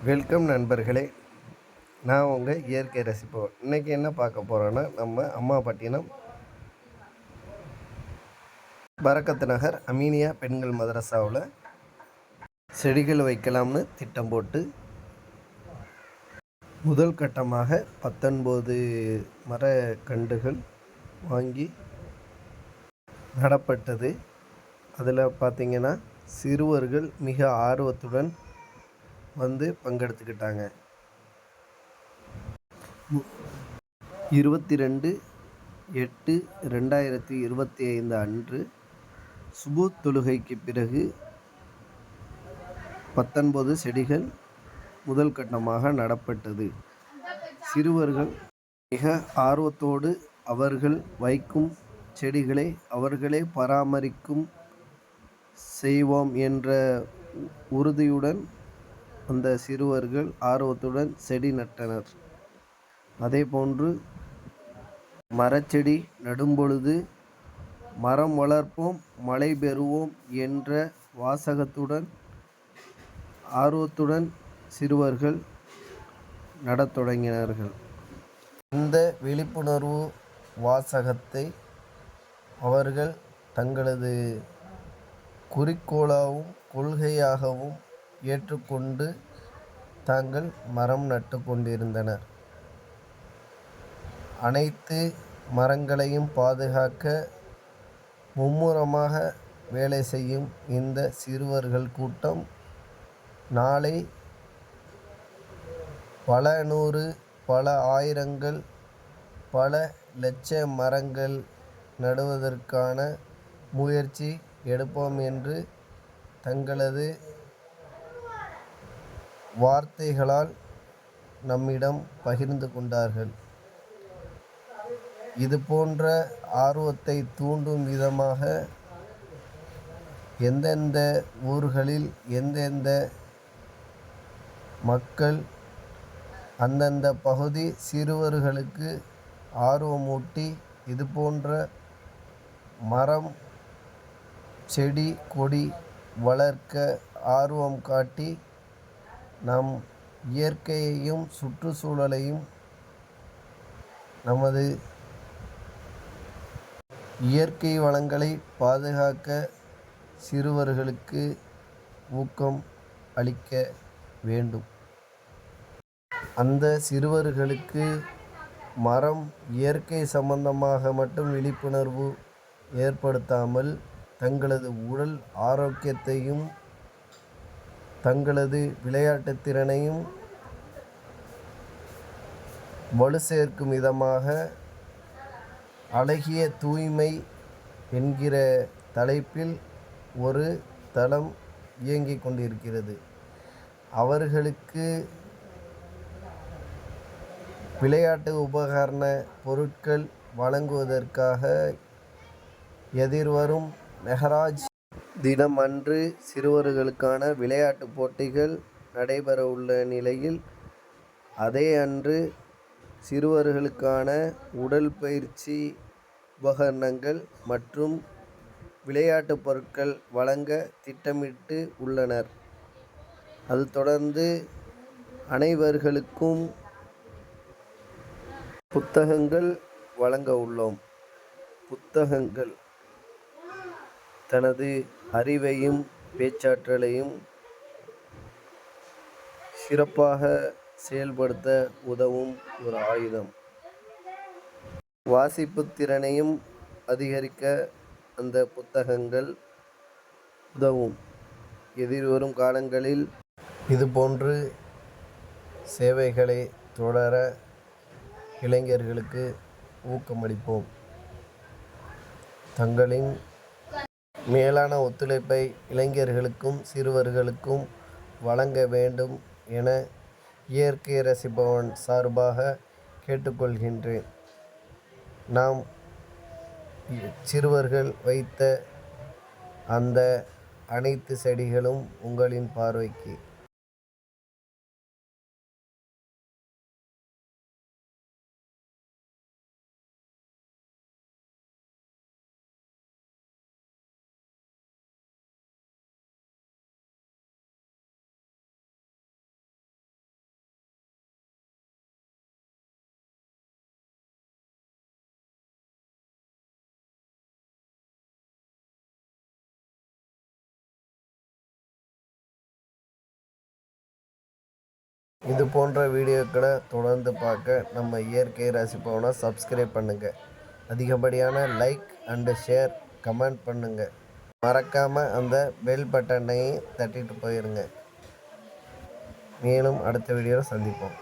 Welcome நண்பர்களே. நான் உங்கள் இயற்கை ரசிப்பவர். இன்றைக்கி என்ன பார்க்க போகிறோன்னா, நம்ம அம்மாபட்டினம் பரக்கத்து நகர் அமீனியா பெண்கள் மதரசாவில் செடிகள் வைக்கலாம்னு திட்டம் போட்டு முதல் கட்டமாக 19 மரக்கன்றுகள் வாங்கி நடப்பட்டது. அதில் பார்த்திங்கன்னா சிறுவர்கள் மிக ஆர்வத்துடன் வந்து பங்கெடுத்துக்கிட்டாங்க. 22/8/2025 அன்று சுபூத் தொழுகைக்கு பிறகு 19 செடிகள் முதல் கட்டமாக நடப்பட்டது. சிறுவர்கள் மிக ஆர்வத்தோடு அவர்கள் வைக்கும் செடிகளை அவர்களே பராமரிக்கும் செய்வோம் என்ற உறுதியுடன் அந்த சிறுவர்கள் ஆர்வத்துடன் செடி நட்டனர். அதேபோன்று மரச்செடி நடும்பொழுது மரம் வளர்ப்போம் மழை பெறுவோம் என்ற வாசகத்துடன் ஆர்வத்துடன் சிறுவர்கள் நடத் தொடங்கினார்கள். இந்த விழிப்புணர்வு வாசகத்தை அவர்கள் தங்களது குறிக்கோளாகவும் கொள்கையாகவும் ஏற்றுக்கொண்டு தாங்கள் மரம் நட்டு கொண்டிருந்தனர். அனைத்து மரங்களையும் பாதுகாக்க மும்முரமாக வேலை செய்யும் இந்த சிறுவர்கள் கூட்டம் நாளை பல நூறு, பல ஆயிரங்கள், பல லட்ச மரங்கள் நடுவதற்கான முயற்சி எடுப்போம் என்று தங்களது வார்த்தைகளால் நம்மிடம் பகிர்ந்து கொண்டார்கள். இது போன்ற ஆர்வத்தை தூண்டும் விதமாக எந்தெந்த ஊர்களில் எந்தெந்த மக்கள் அந்தந்த பகுதி சிறுவர்களுக்கு ஆர்வமூட்டி இது போன்ற மரம் செடி கொடி வளர்க்க ஆர்வம் காட்டி நம் இயற்கையையும் சுற்றுச்சூழலையும் நமது இயற்கை வளங்களை பாதுகாக்க சிறுவர்களுக்கு ஊக்கம் அளிக்க வேண்டும். அந்த சிறுவர்களுக்கு மரம் இயற்கை சம்பந்தமாக மட்டும் விழிப்புணர்வு ஏற்படுத்தாமல் தங்களது உடல் ஆரோக்கியத்தையும் தங்களது விளையாட்டு திறனையும் வலு சேர்க்கும் விதமாக அழகிய தூய்மை என்கிற தலைப்பில் ஒரு தளம் இயங்கிக் கொண்டிருக்கிறது. அவர்களுக்கு விளையாட்டு உபகரண பொருட்கள் வழங்குவதற்காக எதிர்வரும் மெஹராஜ் தினம் அன்று சிறுவர்களுக்கான விளையாட்டு போட்டிகள் நடைபெற உள்ள நிலையில் அதே அன்று சிறுவர்களுக்கான உடல் பயிற்சி உபகரணங்கள் மற்றும் விளையாட்டு பொருட்கள் வழங்க திட்டமிட்டு உள்ளனர். அது தொடர்ந்து அனைவர்களுக்கும் புத்தகங்கள் வழங்க உள்ளோம். புத்தகங்கள் தனது அறிவையும் பேச்சாற்றலையும் சிறப்பாக செயல்படுத்த உதவும் ஒரு ஆயுதம். வாசிப்பு திறனையும் அதிகரிக்க அந்த புத்தகங்கள் உதவும். எதிர்வரும் காலங்களில் இதுபோன்று சேவைகளை தொடர இளைஞர்களுக்கு ஊக்கமளிப்போம். தங்களின் மேலான ஒத்துழைப்பை இளைஞர்களுக்கும் சிறுவர்களுக்கும் வழங்க வேண்டும் என இயற்கை ரசிப்பவன் சார்பாக கேட்டுக்கொள்கின்றேன். நாம் சிறுவர்கள் வைத்த அந்த அனைத்து செடிகளும் உங்களின் பார்வைக்கு இது போன்ற வீடியோக்களை தொடர்ந்து பார்க்க நம்ம இயற்கை ரசிப்போம்னா சப்ஸ்கிரைப் பண்ணுங்கள். அதிகப்படியான லைக் அண்டு ஷேர் கமெண்ட் பண்ணுங்கள். மறக்காமல் அந்த பெல் பட்டனையும் தட்டிட்டு போயிருங்க. மேலும் அடுத்த வீடியோவில் சந்திப்போம்.